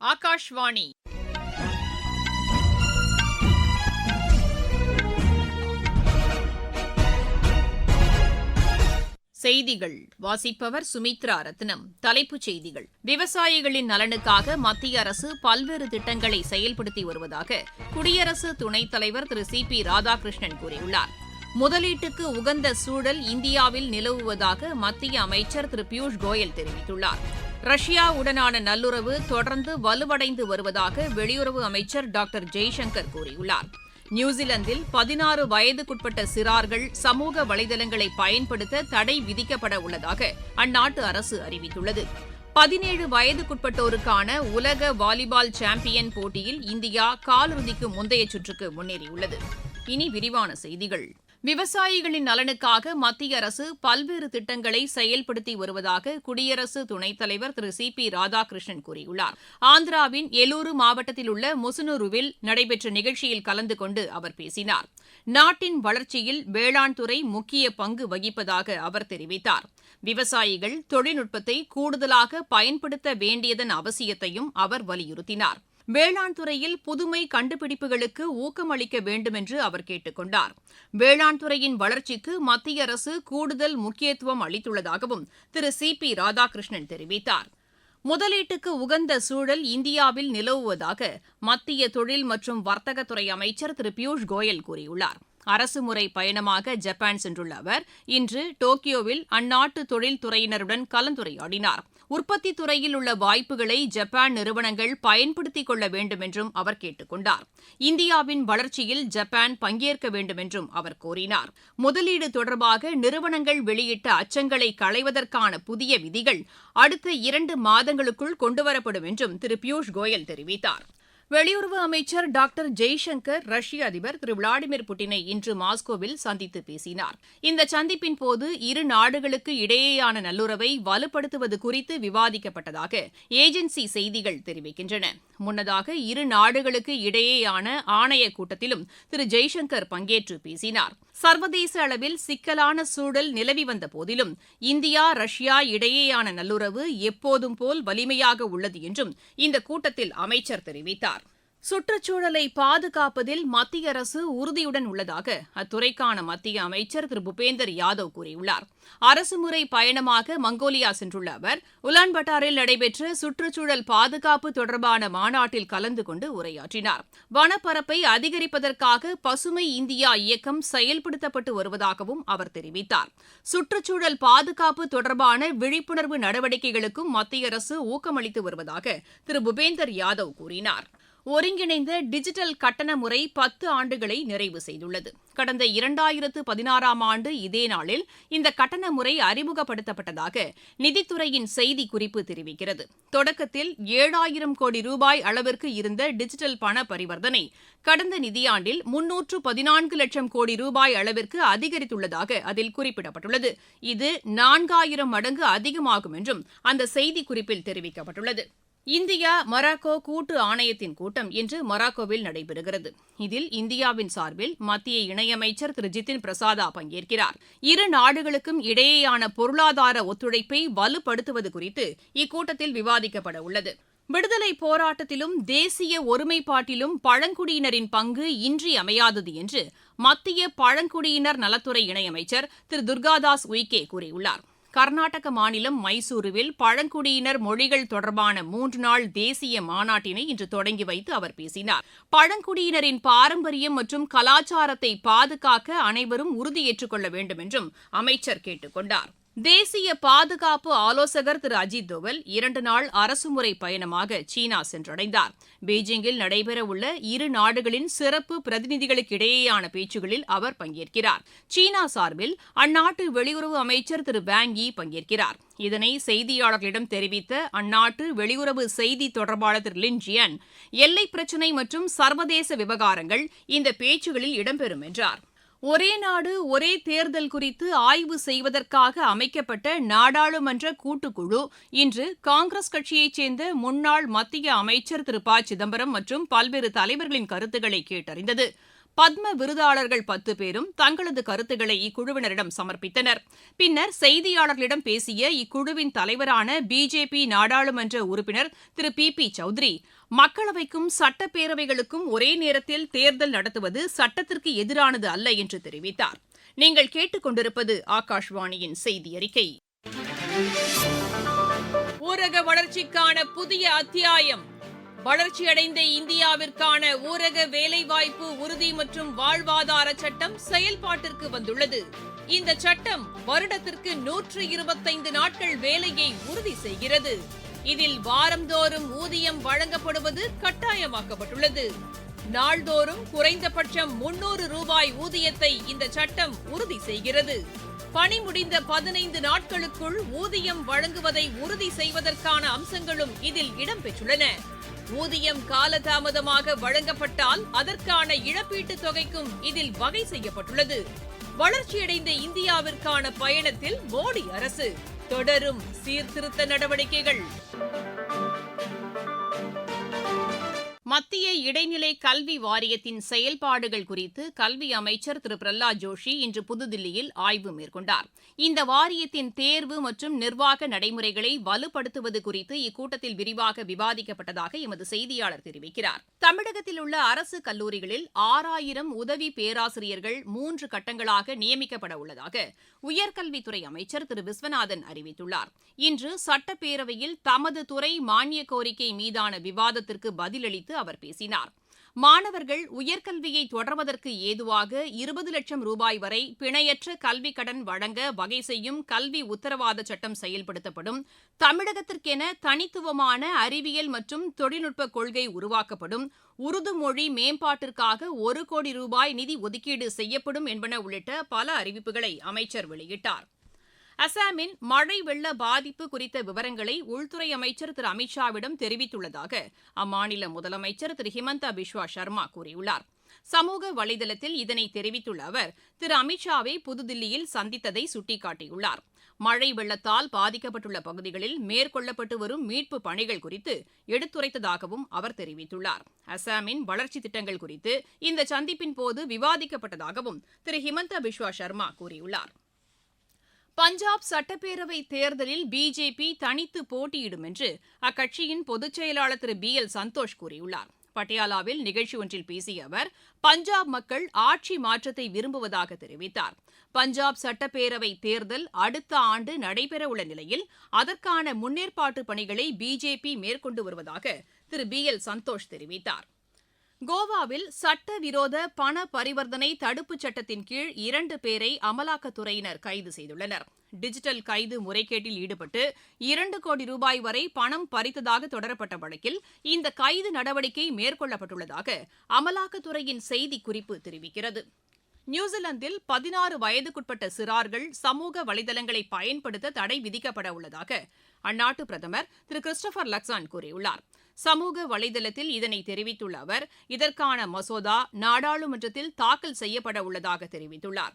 ஆகாஷ்வாணி செய்திகள் வாசிப்பவர் சுமித்ரா ரத்னம். தலைப்புச் செய்திகள்: விவசாயிகளின் நலனுக்காக மத்திய அரசு பல்வேறு திட்டங்களை செயல்படுத்தி வருவதாக குடியரசு துணைத் தலைவர் திரு சி.பி. ராதாகிருஷ்ணன் கூறியுள்ளார். முதலீட்டுக்கு உகந்த சூழல் இந்தியாவில் நிலவுவதாக மத்திய அமைச்சர் திரு பியூஷ் கோயல் தெரிவித்துள்ளார். ரஷ்யாவுடனான நல்லுறவு தொடர்ந்து வலுவடைந்து வருவதாக வெளியுறவு அமைச்சர் டாக்டர் ஜெய்சங்கர் கூறியுள்ளார். நியூசிலாந்தில் 16 வயதுக்குட்பட்ட சிறார்கள் சமூக வலைதளங்களை பயன்படுத்த தடை விதிக்கப்பட உள்ளதாக அந்நாட்டு அரசு அறிவித்துள்ளது. 17 வயதுக்குட்பட்டோருக்கான உலக வாலிபால் சாம்பியன் போட்டியில் இந்தியா காலிறுதிக்கு முந்தைய சுற்றுக்கு முன்னேறியுள்ளது. இனி விரிவான செய்திகள். விவசாயிகளின் நலனுக்காக மத்திய அரசு பல்வேறு திட்டங்களை செயல்படுத்தி வருவதாக குடியரசு துணைத் தலைவர் திரு சி.பி. ராதாகிருஷ்ணன் கூறியுள்ளார். ஆந்திராவின் எலூரு மாவட்டத்தில் உள்ள முசுனூருவில் நடைபெற்ற நிகழ்ச்சியில் கலந்து கொண்டு அவர் பேசினார். நாட்டின் வளர்ச்சியில் வேளாண் துறை முக்கிய பங்கு வகிப்பதாக அவர் தெரிவித்தார். விவசாயிகள் தொழில்நுட்பத்தை கூடுதலாக பயன்படுத்த வேண்டியதன் அவசியத்தையும் அவர் வலியுறுத்தினார். வேளாண் துறையில் புதுமை கண்டுபிடிப்புகளுக்கு ஊக்கமளிக்க வேண்டும் என்று அவர் கேட்டுக் கொண்டார். வேளாண் துறையின் வளர்ச்சிக்கு மத்திய அரசு கூடுதல் முக்கியத்துவம் அளித்துள்ளதாகவும் திரு சி.பி. ராதாகிருஷ்ணன் தெரிவித்தார். முதலீட்டுக்கு உகந்த சூழல் இந்தியாவில் நிலவுவதாக மத்திய தொழில் மற்றும் வர்த்தகத்துறை அமைச்சர் திரு பியூஷ் கோயல் கூறியுள்ளார். அரசுமுறை பயணமாக ஜப்பான் சென்றுள்ள அவர் இன்று டோக்கியோவில் அந்நாட்டு தொழில்துறையினருடன் கலந்துரையாடினார். உற்பத்தி துறையில் உள்ள வாய்ப்புகளை ஜப்பான் நிறுவனங்கள் பயன்படுத்திக் கொள்ள வேண்டும் என்றும் அவர் கேட்டுக் கொண்டார். இந்தியாவின் வளர்ச்சியில் ஜப்பான் பங்கேற்க வேண்டும் என்றும் அவர் கோரினார். முதலீடு தொடர்பாக நிறுவனங்கள் வெளியிட்ட அச்சங்களை களைவதற்கான புதிய விதிகள் அடுத்த 2 மாதங்களுக்குள் கொண்டுவரப்படும் என்றும் திரு பியூஷ் கோயல் தெரிவித்தார். வெளியுறவு அமைச்சர் டாக்டர் ஜெய்சங்கர் ரஷ்ய அதிபர் திரு விளாடிமிர் புட்டினை இன்று மாஸ்கோவில் சந்தித்து பேசினார். இந்த சந்திப்பின் போது இரு நாடுகளுக்கு இடையேயான நல்லுறவை வலுப்படுத்துவது குறித்து விவாதிக்கப்பட்டதாக ஏஜென்சி செய்திகள் தெரிவிக்கின்றன. முன்னதாக இரு நாடுகளுக்கு இடையேயான ஆணையக் கூட்டத்திலும் திரு ஜெய்சங்கர் பங்கேற்று பேசினார். சர்வதேச அளவில் சிக்கலான சூழல் நிலவி வந்த போதிலும் இந்தியா ரஷ்யா இடையேயான நல்லுறவு எப்போதும் போல் வலிமையாக உள்ளது என்றும் இந்த கூட்டத்தில் அமைச்சர் தெரிவித்தார். சுற்றுச்சூழலை பாதுகாப்பதில் மத்திய அரசு உறுதியுடன் உள்ளதாக அத்துறைக்கான மத்திய அமைச்சர் திரு பூபேந்தர் யாதவ் கூறியுள்ளார். அரசுமுறை பயணமாக மங்கோலியா சென்றுள்ள அவர் உலான்பட்டாரில் நடைபெற்ற சுற்றுச்சூழல் பாதுகாப்பு தொடர்பான மாநாட்டில் கலந்து கொண்டு உரையாற்றினார். வனப்பரப்பை அதிகரிப்பதற்காக பசுமை இந்தியா இயக்கம் செயல்படுத்தப்பட்டு வருவதாகவும் அவர் தெரிவித்தார். சுற்றுச்சூழல் பாதுகாப்பு தொடர்பான விழிப்புணர்வு நடவடிக்கைகளுக்கும் மத்திய அரசு ஊக்கமளித்து வருவதாக திரு பூபேந்தர் யாதவ் கூறினார். ஒருங்கிணைந்த டிஜிட்டல் கட்டண முறை 10 ஆண்டுகளை நிறைவு செய்துள்ளது. கடந்த 2016ஆம் ஆண்டு இதே நாளில் இந்த கட்டண முறை அறிமுகப்படுத்தப்பட்டதாக நிதித்துறையின் செய்திக்குறிப்பு தெரிவிக்கிறது. தொடக்கத்தில் 7000 கோடி ரூபாய் அளவிற்கு இருந்த டிஜிட்டல் பண பரிவர்த்தனை கடந்த நிதியாண்டில் 314 லட்சம் கோடி ரூபாய் அளவிற்கு அதிகரித்துள்ளதாக அதில் குறிப்பிடப்பட்டுள்ளது. இது 4000 மடங்கு அதிகமாகும் என்றும் அந்த செய்திக்குறிப்பில் தெரிவிக்கப்பட்டுள்ளது. இந்தியா மொராக்கோ கூட்டு ஆணையத்தின் கூட்டம் இன்று மொராக்கோவில் நடைபெறுகிறது. இதில் இந்தியாவின் சார்பில் மத்திய இணையமைச்சர் திரு ஜிதின் பிரசாதா பங்கேற்கிறார். இரு நாடுகளுக்கும் இடையேயான பொருளாதார ஒத்துழைப்பை வலுப்படுத்துவது குறித்து இக்கூட்டத்தில் விவாதிக்கப்பட உள்ளது. விடுதலை போராட்டத்திலும் தேசிய ஒருமைப்பாட்டிலும் பழங்குடியினரின் பங்கு இன்றியமையாதது என்று மத்திய பழங்குடியினர் நலத்துறை இணையமைச்சர் திரு துர்காதாஸ் உய்கே கூறியுள்ளார். கர்நாடக மாநிலம் மைசூருவில் பழங்குடியினர் மொழிகள் தொடர்பான 3 நாள் தேசிய மாநாட்டினை இன்று தொடங்கி வைத்து அவர் பேசினார். பழங்குடியினரின் பாரம்பரியம் மற்றும் கலாச்சாரத்தை பாதுகாக்க அனைவரும் உறுதியேற்றுக் கொள்ள வேண்டும் என்றும் அமைச்சர் கேட்டுக் கொண்டார். தேசிய பாதுகாப்பு ஆலோசகர் திரு அஜித் தோவல் 2 நாள் அரசுமுறை பயணமாக சீனா சென்றடைந்தார். பெய்ஜிங்கில் நடைபெறவுள்ள இரு நாடுகளின் சிறப்பு பிரதிநிதிகளுக்கிடையேயான பேச்சுகளில் அவர் பங்கேற்கிறார். சீனா சார்பில் அந்நாட்டு வெளியுறவு அமைச்சர் திரு வாங் யி பங்கேற்கிறார். இதனை செய்தியாளர்களிடம் தெரிவித்த அந்நாட்டு வெளியுறவு செய்தி தொடர்பாளர் திரு லின் ஜியன், எல்லை பிரச்சினை மற்றும் சர்வதேச விவகாரங்கள் இந்த பேச்சுகளில் இடம்பெறும் என்றார். ஒரே நாடு ஒரே தேர்தல் குறித்து ஆய்வு செய்வதற்காக அமைக்கப்பட்ட நாடாளுமன்ற கூட்டுக்குழு இன்று காங்கிரஸ் கட்சியைச் சேர்ந்த முன்னாள் மத்திய அமைச்சர் திரு ப. சிதம்பரம் மற்றும் பல்வேறு தலைவர்களின் கருத்துக்களை கேட்டறிந்தது. பத்ம விருதாளர்கள் 10 பேரும் தங்களது கருத்துக்களை இக்குழுவினரிடம் சமர்ப்பித்தனர். பின்னர் செய்தியாளர்களிடம் பேசிய இக்குழுவின் தலைவரான பிஜேபி நாடாளுமன்ற உறுப்பினர் திரு பி சௌத்ரி, மக்களவைக்கும் சட்டப்பேரவைகளுக்கும் ஒரே நேரத்தில் தேர்தல் நடத்துவது சட்டத்திற்கு எதிரானது அல்ல என்று தெரிவித்தார். நீங்கள் கேட்டுக்கொண்டிருப்பது ஆகாஷ்வாணியின் செய்தி அறிக்கை. ஊரக வளர்ச்சிக்கான புதிய அத்தியாயம். வளர்ச்சியடைந்த இந்தியாவிற்கான ஊரக வேலைவாய்ப்பு உறுதி மற்றும் வாழ்வாதார சட்டம் செயல்பாட்டிற்கு வந்துள்ளது. இந்த சட்டம் வருடத்திற்கு 125 நாட்கள் வேலையை உறுதி செய்கிறது. இதில் வாரந்தோறும் ஊதியம் வழங்கப்படுவது கட்டாயமாக்கப்பட்டுள்ளது. நாள்தோறும் குறைந்தபட்சம் 300 ரூபாய் ஊதியத்தை இந்த சட்டம் உறுதி செய்கிறது. பணி முடிந்த 15 நாட்களுக்குள் ஊதியம் வழங்குவதை உறுதி செய்வதற்கான அம்சங்களும் இதில் இடம்பெற்றுள்ளன. ஊதியம் காலதாமதமாக வழங்கப்பட்டால் அதற்கான இழப்பீட்டுத் தொகைக்கும் இதில் வகை செய்யப்பட்டுள்ளது. வளர்ச்சியடைந்த இந்தியாவிற்கான பயணத்தில் மோடி அரசு தொடரும் சீர்திருத்த நடவடிக்கைகள். மத்திய இடைநிலை கல்வி வாரியத்தின் செயல்பாடுகள் குறித்து கல்வி அமைச்சர் திரு பிரஹ்லாத் ஜோஷி இன்று புதுதில்லியில் ஆய்வு மேற்கொண்டார். இந்த வாரியத்தின் தேர்வு மற்றும் நிர்வாக நடைமுறைகளை வலுப்படுத்துவது குறித்து இக்கூட்டத்தில் விரிவாக விவாதிக்கப்பட்டதாக எமது செய்தியாளர் தெரிவிக்கிறார். தமிழகத்தில் உள்ள அரசு கல்லூரிகளில் 6000 உதவி பேராசிரியர்கள் 3 கட்டங்களாக நியமிக்கப்பட உள்ளதாக உயர்கல்வித்துறை அமைச்சர் திரு விஸ்வநாதன் அறிவித்துள்ளார். இன்று சட்டப்பேரவையில் தமது துறை மானிய கோரிக்கை மீதான விவாதத்திற்கு பதிலளித்து அவர் பேசினார். மாணவர்கள் உயர்கல்வியை தொடர்வதற்கு ஏதுவாக 20 லட்சம் ரூபாய் வரை பிணையற்ற கல்விக் கடன் வழங்க வகை செய்யும் கல்வி உத்தரவாத சட்டம் செயல்படுத்தப்படும். தமிழகத்திற்கென தனித்துவமான அறிவியல் மற்றும் தொழில்நுட்ப கொள்கை உருவாக்கப்படும். உருது மொழி மேம்பாட்டிற்காக 1 கோடி ரூபாய் நிதி ஒதுக்கீடு செய்யப்படும் என்பன உள்ளிட்ட பல அறிவிப்புகளை அமைச்சர் வெளியிட்டார். அசாமின் மழை வெள்ள பாதிப்பு குறித்த விவரங்களை உள்துறை அமைச்சர் திரு அமித்ஷாவிடம் தெரிவித்துள்ளதாக அம்மாநில முதலமைச்சர் திரு ஹிமந்தா பிஸ்வா சர்மா கூறியுள்ளார். சமூக வலைதளத்தில் இதனை தெரிவித்துள்ள அவர் திரு அமித்ஷாவை புதுதில்லியில் சந்தித்ததை சுட்டிக்காட்டியுள்ளார். மழை வெள்ளத்தால் பாதிக்கப்பட்டுள்ள பகுதிகளில் மேற்கொள்ளப்பட்டு வரும் மீட்புப் பணிகள் குறித்து எடுத்துரைத்ததாகவும் அவர் தெரிவித்துள்ளார். அசாமின் வளர்ச்சித் திட்டங்கள் குறித்து இந்த சந்திப்பின் போது விவாதிக்கப்பட்டதாகவும் திரு ஹிமந்தா பிஸ்வா சர்மா கூறியுள்ளார். பஞ்சாப் சட்டப்பேரவை தேர்தலில் பிஜேபி தனித்து போட்டியிடும் என்று அக்கட்சியின் பொதுச் செயலாளர் திரு BL சந்தோஷ் கூறியுள்ளார். பட்டியாலாவில் நிகழ்ச்சி ஒன்றில் பேசிய அவர் பஞ்சாப் மக்கள் ஆட்சி மாற்றத்தை விரும்புவதாக தெரிவித்தார். பஞ்சாப் சட்டப்பேரவை தேர்தல் அடுத்த ஆண்டு நடைபெறவுள்ள நிலையில் அதற்கான முன்னேற்பாட்டு பணிகளை பிஜேபி மேற்கொண்டு வருவதாக திரு BL சந்தோஷ் தெரிவித்தார். கோவாவில் சட்டவிரோத பண பரிவர்த்தனை தடுப்புச் சட்டத்தின் கீழ் 2 பேரை அமலாக்கத்துறையினர் கைது செய்துள்ளனர். டிஜிட்டல் கைது முறைகேட்டில் ஈடுபட்டு 2 கோடி ரூபாய் வரை பணம் பறித்ததாக தொடரப்பட்ட வழக்கில் இந்த கைது நடவடிக்கை மேற்கொள்ளப்பட்டுள்ளதாக அமலாக்கத்துறையின் செய்திக்குறிப்பு தெரிவிக்கிறது. நியூசிலாந்தில் 16 வயதுக்குட்பட்ட சிறார்கள் சமூக வலைதளங்களை பயன்படுத்த தடை விதிக்கப்பட உள்ளதாக அந்நாட்டு பிரதமர் திரு கிறிஸ்டோபர் லக்சான் கூறியுள்ளார். சமூக வலைதளத்தில் இதனை தெரிவித்துள்ள அவர் இதற்கான மசோதா நாடாளுமன்றத்தில் தாக்கல் செய்யப்பட உள்ளதாக தெரிவித்துள்ளார்.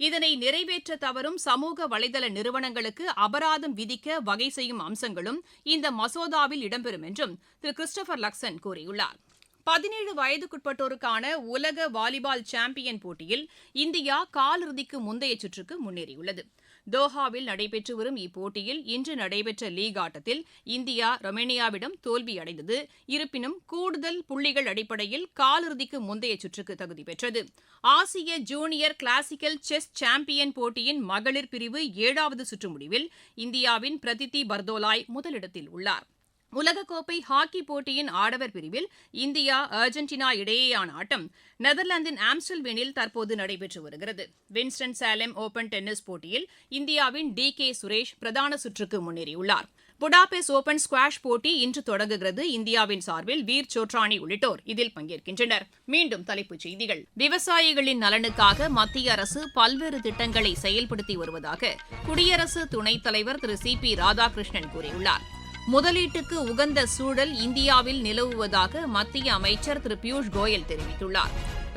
இதனை நிறைவேற்ற தவறும் சமூக வலைதள நிறுவனங்களுக்கு அபராதம் விதிக்க வகை செய்யும் அம்சங்களும் இந்த மசோதாவில் இடம்பெறும் என்றும் திரு கிறிஸ்டோபர் லக்சன் கூறியுள்ளார். 17 வயதுக்குட்பட்டோருக்கான உலக வாலிபால் சாம்பியன் போட்டியில் இந்தியா காலிறுதிக்கு முந்தைய சுற்றுக்கு முன்னேறியுள்ளது. தோஹாவில் நடைபெற்று வரும் இப்போட்டியில் இன்று நடைபெற்ற லீக் ஆட்டத்தில் இந்தியா ரொமேனியாவிடம் தோல்வியடைந்தது. இருப்பினும் கூடுதல் புள்ளிகள் அடிப்படையில் காலிறுதிக்கு முந்தைய சுற்றுக்கு தகுதி பெற்றது. ஆசிய ஜூனியர் கிளாசிக்கல் செஸ் சாம்பியன் போட்டியின் மகளிர் பிரிவு 7வது சுற்று முடிவில் இந்தியாவின் பிரதித்தி பர்தோலாய் முதலிடத்தில் உள்ளார். உலகக்கோப்பை ஹாக்கி போட்டியின் ஆடவர் பிரிவில் இந்தியா அர்ஜென்டினா இடையேயான ஆட்டம் நெதர்லாந்தின் ஆம்ஸ்டல்வேனில் தற்போது நடைபெற்று வருகிறது. வின்ஸ்டன் சாலெம் ஓபன் டென்னிஸ் போட்டியில் இந்தியாவின் DK சுரேஷ் பிரதான சுற்றுக்கு முன்னேறியுள்ளார். புடாபெஸ்ட் ஓபன் ஸ்குவாஷ் போட்டி இன்று தொடங்குகிறது. இந்தியாவின் சார்பில் வீர் சோட்ரானி உள்ளிட்டோர் இதில் பங்கேற்கின்றனர். மீண்டும் தலைப்புச் செய்திகள். விவசாயிகளின் நலனுக்காக மத்திய அரசு பல்வேறு திட்டங்களை செயல்படுத்தி வருவதாக குடியரசு துணைத் தலைவர் திரு CP ராதாகிருஷ்ணன் கூறியுள்ளார். முதலீட்டுக்கு உகந்த சூழல் இந்தியாவில் நிலவுவதாக மத்திய அமைச்சர் திரு பியூஷ் கோயல் தெரிவித்துள்ளார்.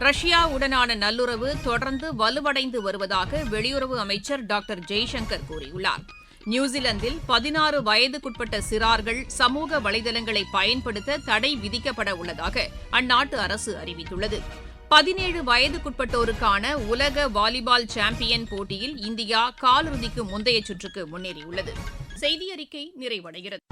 ரஷ்யாவுடனான நல்லுறவு தொடர்ந்து வலுவடைந்து வருவதாக வெளியுறவு அமைச்சர் டாக்டர் ஜெய்சங்கர் கூறியுள்ளார். நியூசிலாந்தில் 16 வயதுக்குட்பட்ட சிறார்கள் சமூக வலைதளங்களை பயன்படுத்த தடை விதிக்கப்பட உள்ளதாக அந்நாட்டு அரசு அறிவித்துள்ளது. 17 வயதுக்குட்பட்டோருக்கான உலக வாலிபால் சாம்பியன் போட்டியில் இந்தியா காலிறுதிக்கு முந்தைய சுற்றுக்கு முன்னேறியுள்ளது. செய்தி அறிக்கை நிறைவடைகிறது.